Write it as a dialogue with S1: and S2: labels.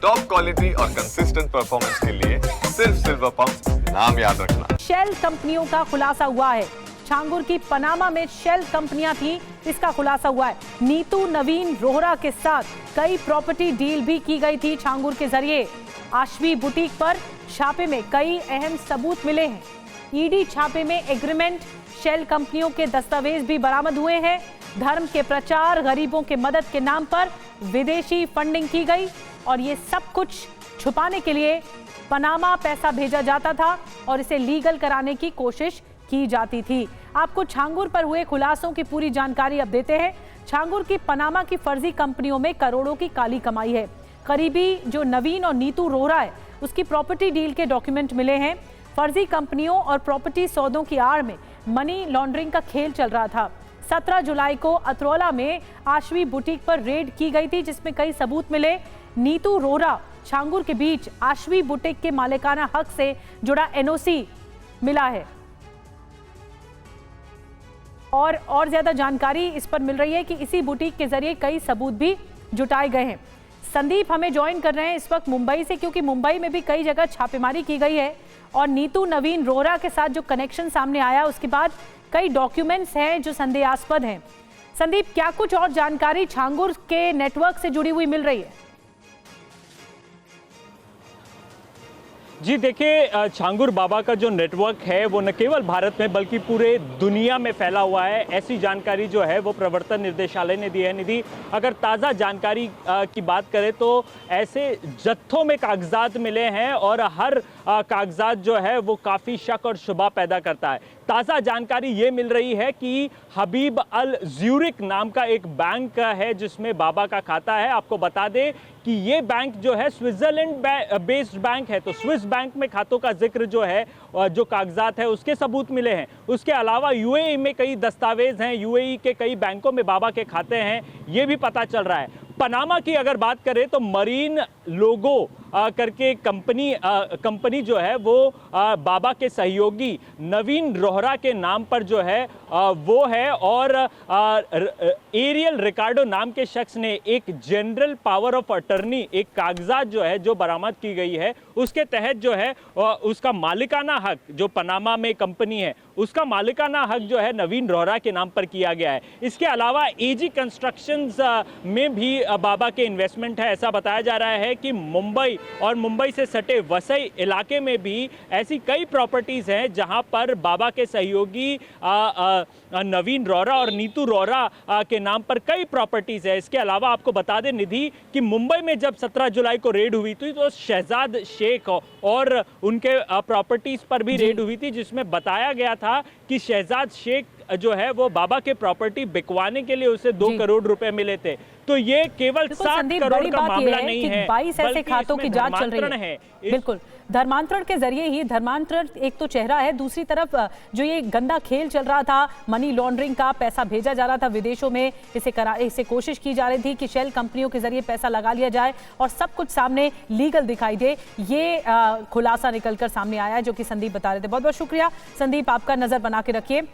S1: Top quality और consistent performance के लिए सिर्फ सिल्वर पंप नाम याद रखना।
S2: शेल कंपनियों का खुलासा हुआ है। छांगुर की पनामा में शेल कंपनियां थी, इसका खुलासा हुआ है। नीतू नवीन रोहरा के साथ कई प्रॉपर्टी डील भी की गई थी छांगुर के जरिए। आशवी बुटीक पर छापे में कई अहम सबूत मिले हैं। ईडी छापे में एग्रीमेंट, शेल कंपनियों के दस्तावेज भी बरामद हुए हैं। धर्म के प्रचार, गरीबों के मदद के नाम पर विदेशी फंडिंग की गई और ये सब कुछ छुपाने के लिए पनामा पैसा भेजा जाता था और इसे लीगल कराने की कोशिश की जाती थी। आपको छांगुर पर हुए खुलासों की पूरी जानकारी अब देते हैं। छांगुर की पनामा की फर्जी कंपनियों में करोड़ों की काली कमाई है। करीबी जो नवीन और नीतू रोहरा है, उसकी प्रॉपर्टी डील के डॉक्यूमेंट मिले हैं। फर्जी कंपनियों और प्रॉपर्टी सौदों की आड़ में मनी लॉन्ड्रिंग का खेल चल रहा था। 17 जुलाई को अतरौला में आशवी बुटीक पर रेड की गई थी, जिसमें कई सबूत मिले। नीतू रोहरा छांगुर के बीच आशवी बुटीक के मालिकाना हक से जुड़ा एनओसी मिला है और ज्यादा जानकारी इस पर मिल रही है कि इसी बुटीक के जरिए कई सबूत भी जुटाए गए हैं। संदीप हमें ज्वाइन कर रहे हैं इस वक्त मुंबई से, क्योंकि मुंबई में भी कई जगह छापेमारी की गई है और नीतू नवीन रोहरा के साथ जो कनेक्शन सामने आया उसके बाद कई डॉक्यूमेंट्स हैं जो संदेहास्पद हैं। संदीप, क्या कुछ और जानकारी छांगुर के नेटवर्क से जुड़ी हुई मिल रही है?
S3: जी देखिए, छांगुर बाबा का जो नेटवर्क है वो न केवल भारत में बल्कि पूरे दुनिया में फैला हुआ है। ऐसी जानकारी जो है वो प्रवर्तन निर्देशालय ने दी है। निधि, अगर ताज़ा जानकारी की बात करें तो ऐसे जत्थों में कागजात मिले हैं और हर कागजात जो है वो काफ़ी शक और शुबा पैदा करता है। ताज़ा जानकारी ये मिल रही है कि हबीब अल ज्यूरिक नाम का एक बैंक है जिसमें बाबा का खाता है। आपको बता दें कि ये बैंक जो है स्विट्जरलैंड बेस्ड बैंक है, तो स्विस बैंक में खातों का जिक्र जो है, जो कागजात है उसके सबूत मिले हैं। उसके अलावा यूएई में कई दस्तावेज हैं, यूएई के कई बैंकों में बाबा के खाते हैं, ये भी पता चल रहा है। पनामा की अगर बात करें तो मरीन लोगो करके कंपनी जो है वो बाबा के सहयोगी नवीन रोहरा के नाम पर जो है वो है और एरियल रिकार्डो नाम के शख्स ने एक जनरल पावर ऑफ अटर्नी, एक कागजात जो है जो बरामद की गई है उसके तहत जो है उसका मालिकाना हक, जो पनामा में कंपनी है उसका मालिकाना हक जो है नवीन रोहरा के नाम पर किया गया है। इसके अलावा एजी कंस्ट्रक्शंस में भी बाबा के इन्वेस्टमेंट है। ऐसा बताया जा रहा है कि मुंबई और मुंबई से सटे वसई इलाके में भी ऐसी कई प्रॉपर्टीज़ हैं जहां पर बाबा के सहयोगी नवीन रोहरा और नीतू रोहरा के नाम पर कई प्रॉपर्टीज़ है। इसके अलावा आपको बता दें निधि कि मुंबई में जब 17 जुलाई को रेड हुई थी तो शहजाद शेख और उनके प्रॉपर्टीज़ पर भी रेड हुई थी, जिसमें बताया गया था कि शहजाद शेख जो है वो बाबा के प्रॉपर्टी बिकवाने के लिए उसे 2 करोड़ रुपए मिले थे। तो ये केवल 7 करोड़ का मामला नहीं है,
S2: 22 ऐसे खातों की जांच चल रही है। बिल्कुल, धर्मांतरण के जरिए ही, धर्मांतरण एक तो चेहरा है, दूसरी तरफ जो ये गंदा खेल चल रहा था, मनी लॉन्ड्रिंग का, पैसा भेजा जा रहा था विदेशों में, इसे कोशिश की जा रही थी कि शेल कंपनियों के जरिए पैसा लगा लिया जाए और सब कुछ सामने लीगल दिखाई दे। ये खुलासा निकलकर सामने आया है जो कि संदीप बता रहे थे। बहुत बहुत शुक्रिया संदीप, आपका नजर बना के रखिए।